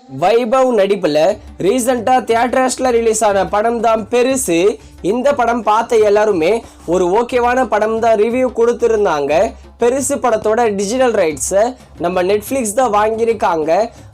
வைபவ் நடிப்புல ரீசெண்டா தியேட்டர்ஸ்ல ரிலீஸ் ஆன படம் தான் பெருசு. இந்த படம் பார்த்த எல்லாருமே ஒரு ஓகேவான படம் தான் ரிவ்யூ கொடுத்துருந்தாங்க. பெருசு படத்தோட டிஜிட்டல் ரைட்ஸை நம்ம நெட்ஃப்ளிக்ஸ் தான் வாங்கியிருக்காங்க.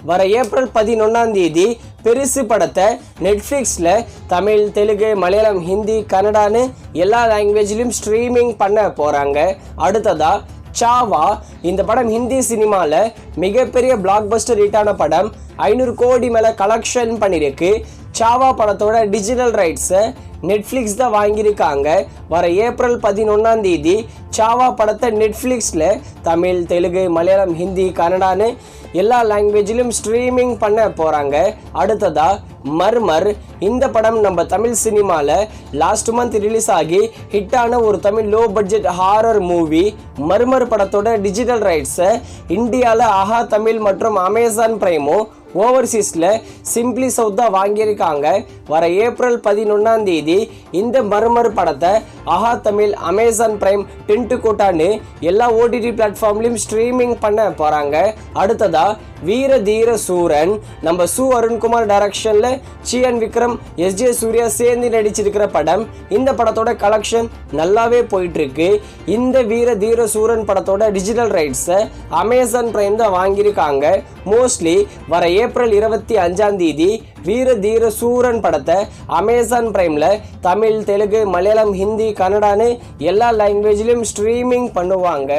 வர ஏப்ரல் 11 பெருசு படத்தை நெட்ஃப்ளிக்ஸில் தமிழ், தெலுங்கு, மலையாளம், ஹிந்தி, கன்னடான்னு எல்லா லாங்குவேஜ்லையும் ஸ்ட்ரீமிங் பண்ண போகிறாங்க. அடுத்ததா சாவா. இந்த படம் ஹிந்தி சினிமாவில் மிகப்பெரிய பிளாக் பஸ்டர் ஹிட்டான படம். 500 கோடி மேலே கலெக்ஷன் பண்ணியிருக்கு. சாவா படத்தோட டிஜிட்டல் ரைட்ஸை நெட்ஃப்ளிக்ஸ் தான் வாங்கியிருக்காங்க. வர ஏப்ரல் 11 சாவா படத்தை நெட்ஃப்ளிக்ஸில் தமிழ், தெலுங்கு, மலையாளம், ஹிந்தி, கன்னடான்னு எல்லா லாங்குவேஜிலும் ஸ்ட்ரீமிங் பண்ண போகிறாங்க. அடுத்ததா மர்மர். இந்த படம் நம்ம தமிழ் சினிமாவில் லாஸ்ட் மந்த் ரிலீஸ் ஆகி ஹிட்டான ஒரு Tamil low budget horror movie. Murmur படத்தோட டிஜிட்டல் ரைட்ஸை இந்தியாவில் ஆஹா தமிழ் மற்றும் அமேசான் பிரைமோ, ஓவர்சீஸில் சிம்பிளி சவுத் தான் வாங்கியிருக்காங்க. வர ஏப்ரல் 11 இந்த மர்மர் படத்தை ஆஹா தமிழ், அமேசான் பிரைம், டென்ட் கோட்டான்னு எல்லா ஓடிடி பிளாட்ஃபார்ம்லையும் ஸ்ட்ரீமிங் பண்ண போகிறாங்க. அடுத்ததா வீர தீர சூரன். நம்ம சு அருண்குமார் டைரக்ஷனில் சிஎன் விக்ரம், எஸ்ஜே சூர்யா சேர்ந்து நடிச்சிருக்கிற படம். இந்த படத்தோட கலெக்ஷன் நல்லாவே போயிட்டுருக்கு. இந்த வீர தீர சூரன் படத்தோட டிஜிட்டல் ரைட்ஸை அமேசான் பிரைம் தான் வாங்கியிருக்காங்க. மோஸ்ட்லி வர ஏப்ரல் 25 வீர தீர சூரன் படத்தை அமேசான் பிரைமில் தமிழ், தெலுங்கு, மலையாளம், ஹிந்தி, கன்னடான்னு எல்லா லாங்குவேஜ்லையும் ஸ்ட்ரீமிங் பண்ணுவாங்க.